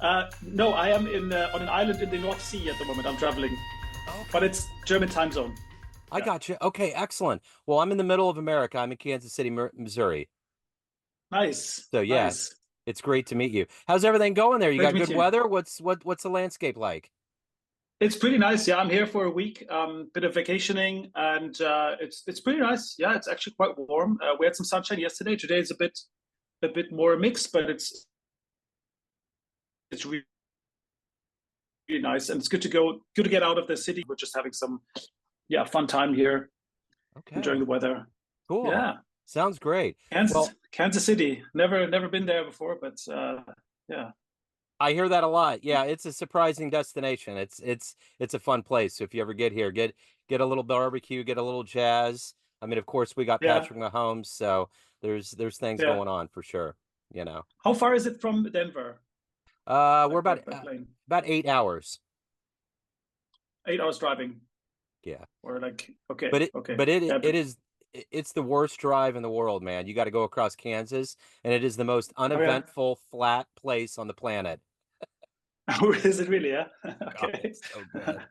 No, I am in on an island in the North Sea at the moment. I'm traveling, but Okay. it's German time zone. I Yeah, got you. Okay, excellent. Well, I'm in the middle of America. I'm in Kansas City, Missouri. nice, So yeah, nice. it's great to meet you. How's everything going there? You Great to got meet good you. weather? What's the landscape like? It's pretty nice. Yeah, I'm here for a week, bit of vacationing, and it's pretty nice. Yeah, it's actually quite warm. We had some sunshine yesterday. Today is a bit more mixed, but it's really, really nice, and it's good to get out of the city. We're just having some fun time here, enjoying Okay, the weather. cool. Yeah, Sounds great. Kansas Well, Kansas City. Never been there before, but yeah. I hear that a lot. Yeah, it's a surprising destination. It's a fun place. So if you ever get here, get a little barbecue, get a little jazz. I mean, of course, we got Yeah, Patrick Mahomes, so there's things yeah. going on for sure, you know. How far is it from Denver, We're like by plane? about 8 hours. 8 hours driving, Yeah. or like okay, But it okay. but it Yeah, it is it's the worst drive in the world, man. You got to go across Kansas, and it is the most oh yeah. uneventful, flat place on the planet. Oh, is it really? Yeah. Oh, Okay. it's so good.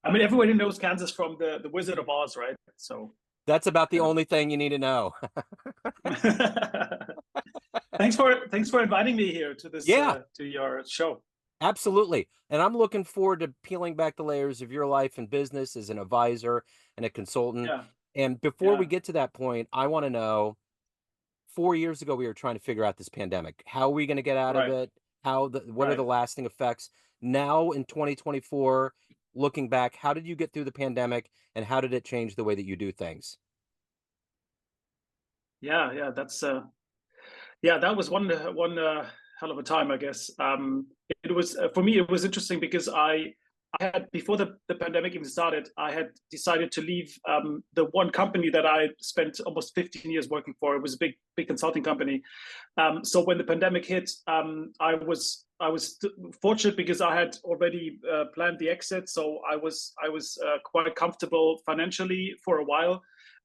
I mean, everybody knows Kansas from the Wizard of Oz, right? So That's about the yeah. only thing you need to know. Thanks for inviting me here to this Yeah, to your show. absolutely. And I'm looking forward to peeling back the layers of your life and business as an advisor and a consultant. Yeah, And before we yeah, get to that point, I want to know 4 years ago we were trying to figure out this pandemic. How are we going to get out of right, it? What are right. the lasting effects? Now in 2024, looking back, how did you get through the pandemic and how did it change the way that you do things? Yeah, yeah. Yeah, that was one hell of a time, I guess. It was for me. It was interesting because I had before the pandemic even started. I had decided to leave the one company that I spent almost 15 years working for. It was a big consulting company. So when the pandemic hit, I was fortunate because I had already planned the exit. So I was quite comfortable financially for a while.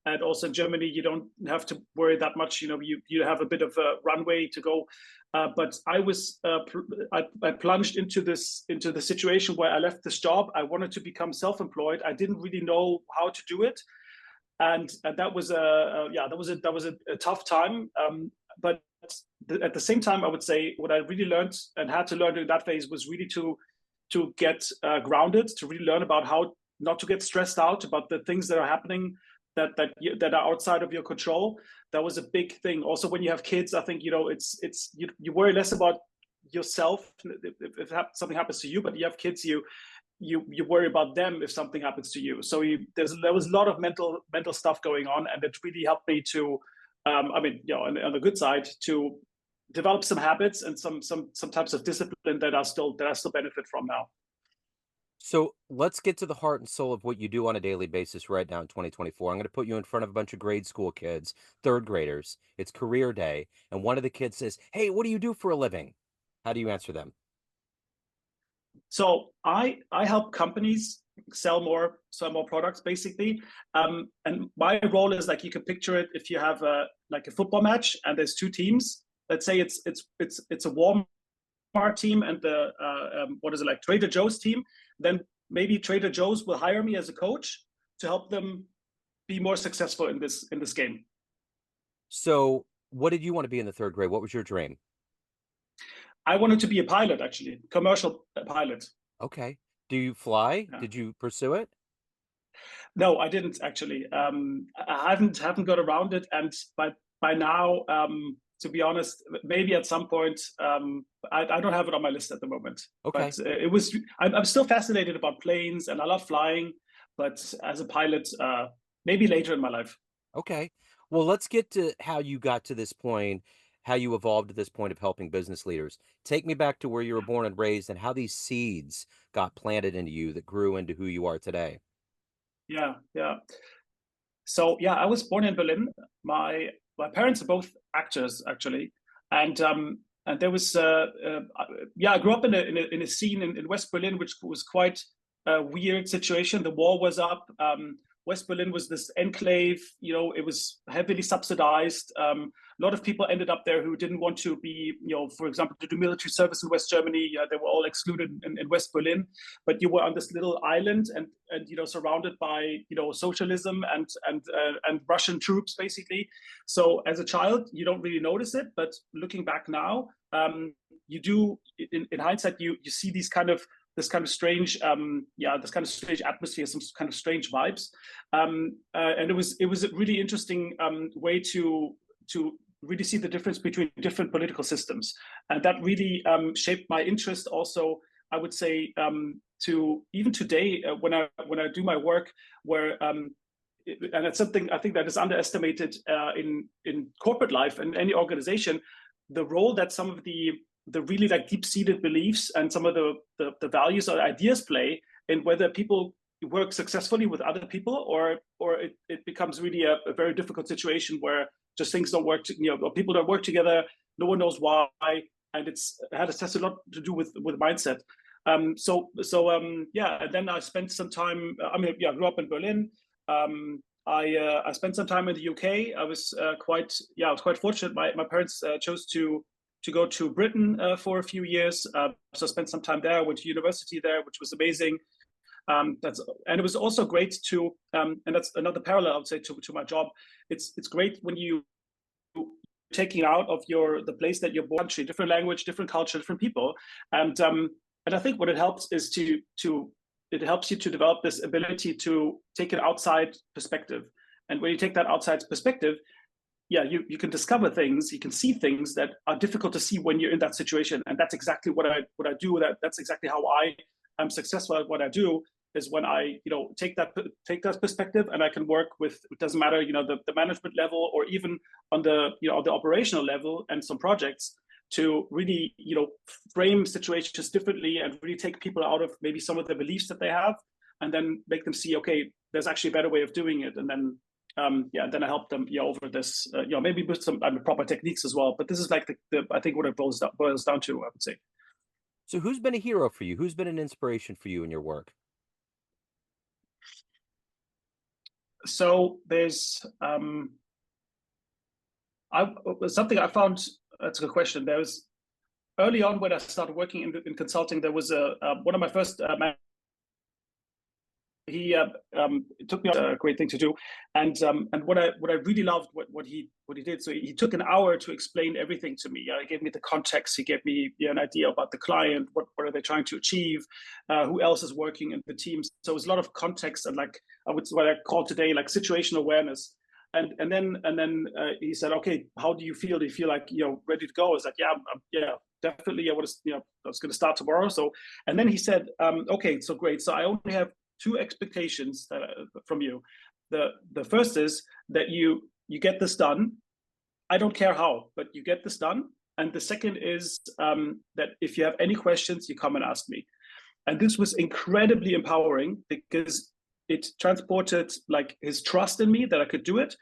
And also in Germany, you don't have to worry that much. You have a bit of a runway to go. But I plunged into the situation where I left this job. I wanted to become self-employed. I didn't really know how to do it, and that was a tough time. But at the same time, I would say what I really learned and had to learn during that phase was really to get grounded, to really learn about how not to get stressed out about the things that are happening that are outside of your control. That was a big thing. Also, when you have kids, I think it's you worry less about yourself if something happens to you, but you have kids, you worry about them if something happens to you. So there was a lot of mental stuff going on, and it really helped me to, I mean, on the good side, to develop some habits and some types of discipline that I still benefit from now. So let's get to the heart and soul of what you do on a daily basis right now in 2024. I'm going to put you in front of a bunch of grade school kids, third graders. It's career day. And one of the kids says, "Hey, what do you do for a living?" How do you answer them? So I help companies sell more products basically. And my role is like you can picture it if you have a football match and there's two teams. Let's say it's a Walmart team and the what is it, like Trader Joe's team. Then maybe Trader Joe's will hire me as a coach to help them be more successful in this game. So, what did you want to be in the third grade? What was your dream? I wanted to be a pilot, actually, commercial pilot. Okay. Do you fly? Yeah. Did you pursue it? No, I didn't actually. I haven't got around it, and by now, to be honest, maybe at some point, I don't have it on my list at the moment. Okay. But it was. I'm still fascinated about planes, and I love flying. But as a pilot, maybe later in my life. Okay. Well, let's get to how you got to this point, how you evolved to this point of helping business leaders. Take me back to where you were born and raised and how these seeds got planted into you that grew into who you are today. Yeah, yeah. So yeah, I was born in Berlin. My parents are both actors actually, and there was yeah, I grew up in a scene in West Berlin which was quite a weird situation. The wall was up. West Berlin was this enclave. It was heavily subsidized. A lot of people ended up there who didn't want to be, for example, to do military service in West Germany. They were all excluded in West Berlin, but you were on this little island and surrounded by socialism and Russian troops basically. So as a child, you don't really notice it, but looking back now, you do. In hindsight, you see this kind of strange, this kind of strange atmosphere, some kind of strange vibes, and it was a really interesting way to really see the difference between different political systems, and that really shaped my interest. Also, I would say to even today when I do my work, where and it's something I think that is underestimated in corporate life and any organization, the role that some of the really like deep-seated beliefs and some of the values or ideas play in whether people work successfully with other people, or it becomes really a very difficult situation where just things don't work, or people don't work together, no one knows why, and it has a lot to do with mindset. And then I spent some time. I grew up in Berlin. I spent some time in the UK. I was quite fortunate. My parents chose to go to Britain for a few years. So I spent some time there, went to university there, which was amazing. And it was also great to, and that's another parallel I would say to my job. It's great when you taking out of the place that you're born, country, different language, different culture, different people, and I think what it helps is it helps you to develop this ability to take an outside perspective. And when you take that outside perspective, you can discover things, you can see things that are difficult to see when you're in that situation. And that's exactly what I do. That's exactly how I am successful at what I do, is when I take that perspective, and I can work with, it doesn't matter the management level, or even on the the operational level, and some projects, to really frame situations differently and really take people out of maybe some of the beliefs that they have, and then make them see, okay, there's actually a better way of doing it. And then then I help them over this, maybe with some proper techniques as well. But this is like the I think what it boils down to, I would say. So who's been a hero for you? Who's been an inspiration for you in your work? So there's something I found. That's a good question. There was, early on when I started working in consulting, there was one of my first he took me on a great thing to do, and what I really loved what he did. So he took an hour to explain everything to me. He gave me the context. He gave me an idea about the client. What are they trying to achieve? Who else is working in the team? So it was a lot of context, and like what I call today like situational awareness. And then he said, okay, how do you feel? Do you feel like ready to go? I was like, yeah, definitely. I was going to start tomorrow. So, and then he said, okay, so great. So I only have two expectations from you. The first is that you get this done. I don't care how, but you get this done. And the second is that if you have any questions, you come and ask me. And this was incredibly empowering, because it transported like his trust in me that I could do it.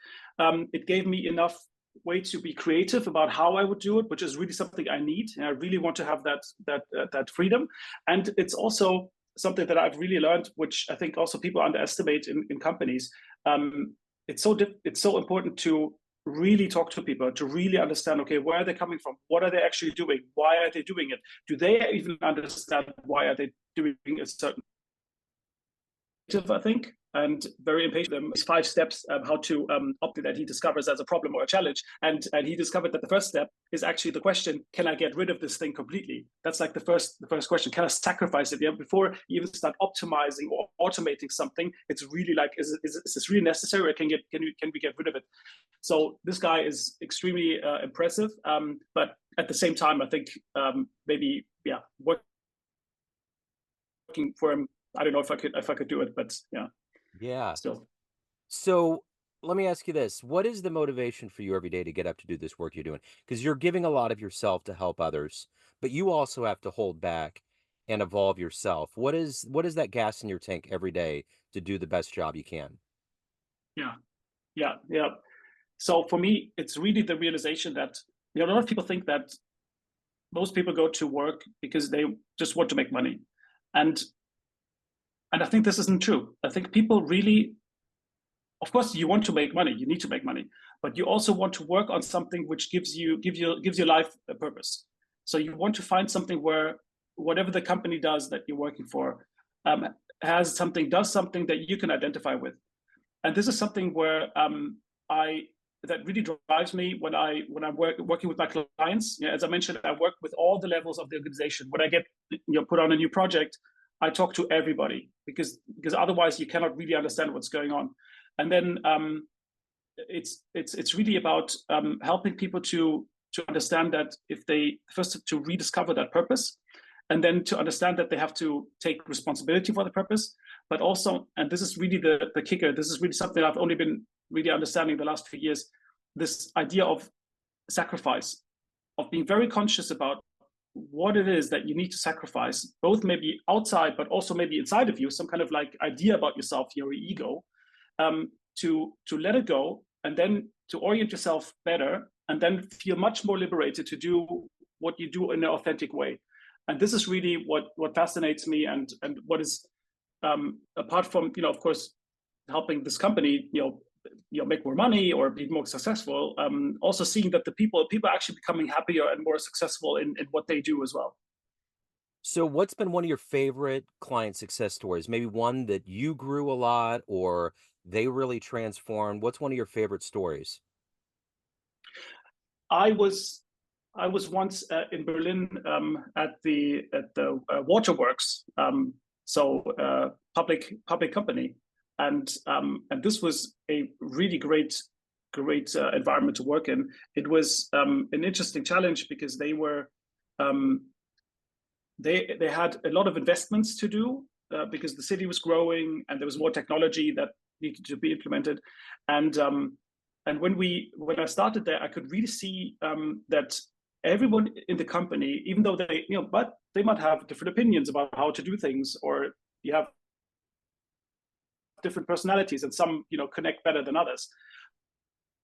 It gave me enough way to be creative about how I would do it, which is really something I need. And I really want to have that freedom. And it's also something that I've really learned, which I think also people underestimate in companies. It's so important to really talk to people, to really understand, okay, where are they coming from? What are they actually doing? Why are they doing it? Do they even understand why are they doing a certain, I think, and very impatient. These 5 steps how to opt that he discovers as a problem or a challenge, and he discovered that the first step is actually the question: can I get rid of this thing completely? That's like the first question. Can I sacrifice it? Before you even start optimizing or automating something, it's really like, is this really necessary, or can we get rid of it? So this guy is extremely impressive, but at the same time, I think maybe working for him, I don't know if I could do it, but Yeah. still. So let me ask you this. What is the motivation for you every day to get up to do this work you're doing? Because you're giving a lot of yourself to help others, but you also have to hold back and evolve yourself. What is that gas in your tank every day to do the best job you can? Yeah. So for me, it's really the realization that a lot of people think that most people go to work because they just want to make money, and I think this isn't true. I think people really of course you want to make money, you need to make money, but you also want to work on something which gives your life a purpose. So you want to find something where whatever the company does that you're working for um, does something that you can identify with. And this is something where I that really drives me when I'm working with my clients. Yeah, as I mentioned, I work with all the levels of the organization. When I get put on a new project, I talk to everybody because otherwise you cannot really understand what's going on. And then it's really about helping people to understand that if they first to rediscover that purpose, and then to understand that they have to take responsibility for the purpose, but also, and this is really the kicker, this is really something I've only been really understanding the last few years, this idea of sacrifice, of being very conscious about what it is that you need to sacrifice, both maybe outside, but also maybe inside of you, some kind of like idea about yourself, your ego, to let it go, and then to orient yourself better, and then feel much more liberated to do what you do in an authentic way. And this is really what fascinates me, and what is apart from of course helping this company make more money or be more successful, also seeing that the people are actually becoming happier and more successful in what they do as well. So what's been one of your favorite client success stories? Maybe one that you grew a lot or they really transformed. What's one of your favorite stories? I was I was once in Berlin at the waterworks, so public company, and this was a really great environment to work in. It was an interesting challenge because um, they had a lot of investments to do because the city was growing and there was more technology that needed to be implemented, and when I started there, I could really see that everyone in the company, even though but they might have different opinions about how to do things, or you have different personalities, and some connect better than others.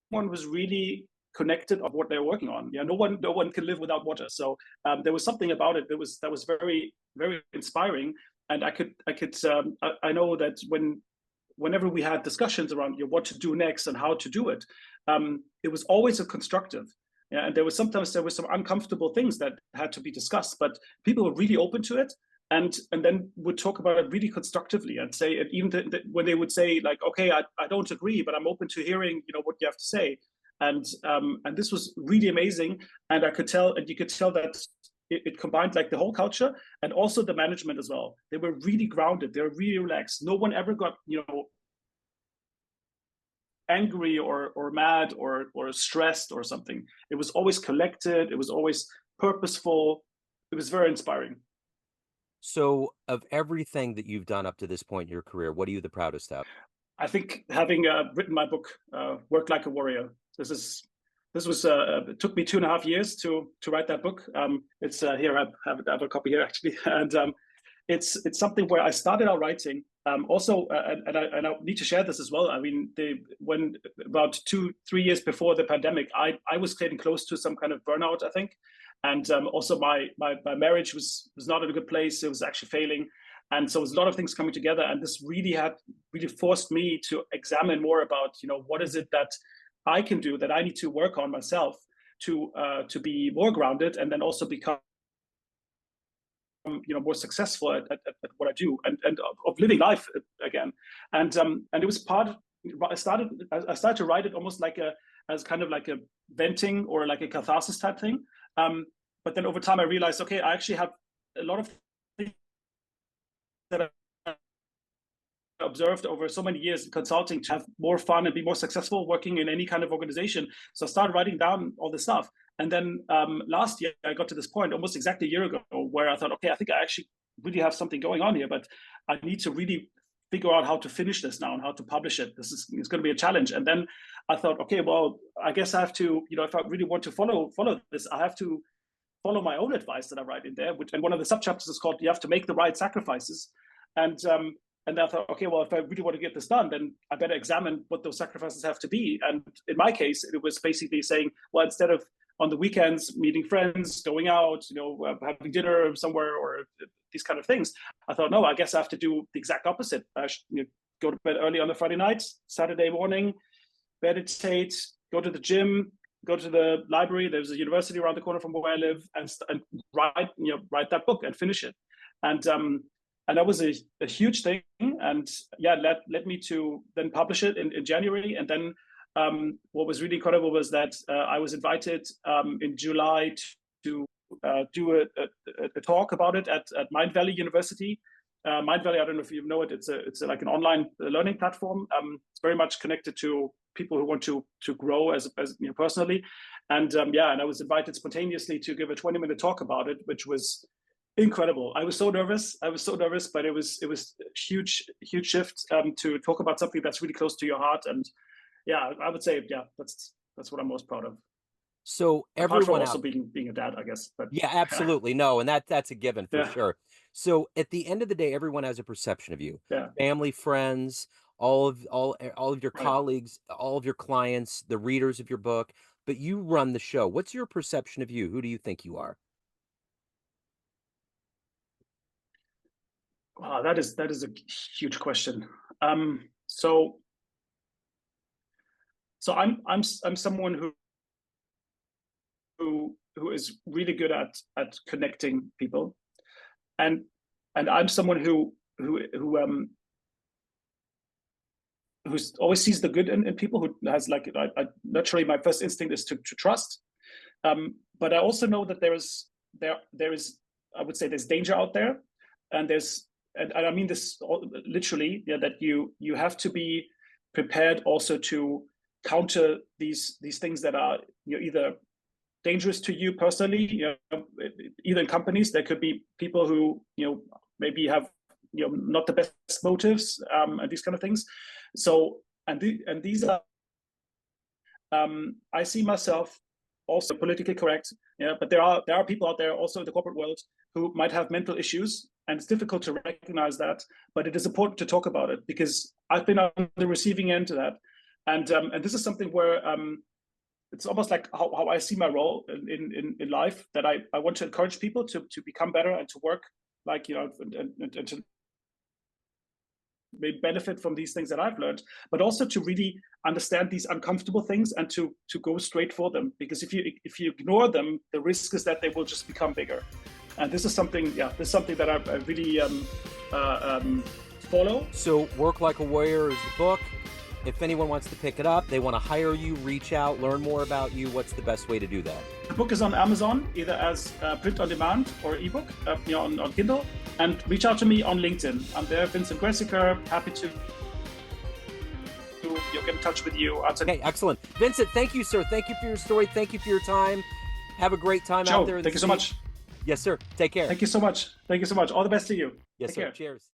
One was really connected of what they're working on. Yeah, no one can live without water. So there was something about it that was very very inspiring, and I know that whenever we had discussions around what to do next and how to do it, it was always a constructive. Yeah, and there were some uncomfortable things that had to be discussed, but people were really open to it, and then would talk about it really constructively and say, and even when they would say like, okay, I don't agree, but I'm open to hearing what you have to say, and this was really amazing, and you could tell that it combined like the whole culture and also the management as well. They were really grounded. They were really relaxed. No one ever got angry or mad or stressed or something. It was always collected. It was always purposeful. It was very inspiring. So of everything that you've done up to this point in your career, what are you the proudest of? I think having written my book, "Work Like a Warrior." This was it took me 2.5 years to write that book. It's here. I have a copy here actually, and it's something where I started out writing. Also, and I need to share this as well. I mean, when about 2-3 years before the pandemic, I was getting close to some kind of burnout, I think, and also my marriage was not in a good place. It was actually failing, and so it was a lot of things coming together. And this really forced me to examine more about what is it that I can do, that I need to work on myself to be more grounded, and then also become more successful at what I do, and of living life again. And it was I started to write it almost like as kind of like a venting or like a catharsis type thing. But then over time I realized, okay, I actually have a lot of things that I observed over so many years in consulting to have more fun and be more successful working in any kind of organization. So I started writing down all this stuff. And then last year, I got to this point almost exactly a year ago where I thought, okay, I think I actually really have something going on here, but I need to really figure out how to finish this now and how to publish it. It's going to be a challenge. And then I thought, okay, well, I guess I have to, if I really want to follow this, I have to follow my own advice that I write in there. And one of the subchapters is called "You have to make the right sacrifices." And I thought, okay, well, if I really want to get this done, then I better examine what those sacrifices have to be. And in my case, it was basically saying, well, instead of on the weekends meeting friends, going out, having dinner somewhere or these kind of things, I thought, no, I guess I have to do the exact opposite. I should go to bed early on a Friday night, Saturday morning, meditate, go to the gym, go to the library. There's a university around the corner from where I live, and write that book and finish it. And that was a huge thing. And yeah, led me to then publish it in January. And then what was really incredible was that I was invited in July to do a talk about it at Mind Valley University. Mind Valley, I don't know if you know it. It's like an online learning platform. It's very much connected to people who want to grow as personally. And and I was invited spontaneously to give a 20-minute talk about it, which was incredible. I was so nervous, but it was a huge shift to talk about something that's really close to your heart. And yeah, I would say, yeah, that's what I'm most proud of. So Apart from everyone also out, being a dad, I guess. But yeah, absolutely. No, and that's a given for yeah, sure. So at the end of the day, everyone has a perception of you. yeah, Family, friends, all of your right. colleagues, all of your clients, the readers of your book, but you run the show. What's your perception of you? Who do you think you are? Wow, that is a huge question. So I'm someone who is really good at connecting people, and I'm someone who always sees the good in people, who has like naturally my first instinct is to trust, but I also know that there is I would say there's danger out there, and I mean this literally, yeah, that you have to be prepared also to counter these things that are either dangerous to you personally, either in companies. There could be people who maybe have not the best motives, and these kind of things. So and these are I see myself also politically correct, yeah, but there are people out there also in the corporate world who might have mental issues, and it's difficult to recognize that, but it is important to talk about it, because I've been on the receiving end of that. And this is something where it's almost like how I see my role in life, that I want to encourage people to become better and to work like, and to benefit from these things that I've learned, but also to really understand these uncomfortable things and to go straight for them. Because if you ignore them, the risk is that they will just become bigger. And this is something, that I really follow. So Work Like a Warrior is the book. If anyone wants to pick it up, they want to hire you, reach out, learn more about you, what's the best way to do that? The book is on Amazon, either as print on demand or ebook, on Kindle. And reach out to me on LinkedIn. I'm there, Vincent Gressieker. Happy to get in touch with you. Okay, excellent. Vincent, thank you, sir. Thank you for your story. Thank you for your time. Have a great time Joe, out there. Thank you so much. Yes, sir. Take care. Thank you so much. Thank you so much. All the best to you. Yes, Take sir. care. Cheers.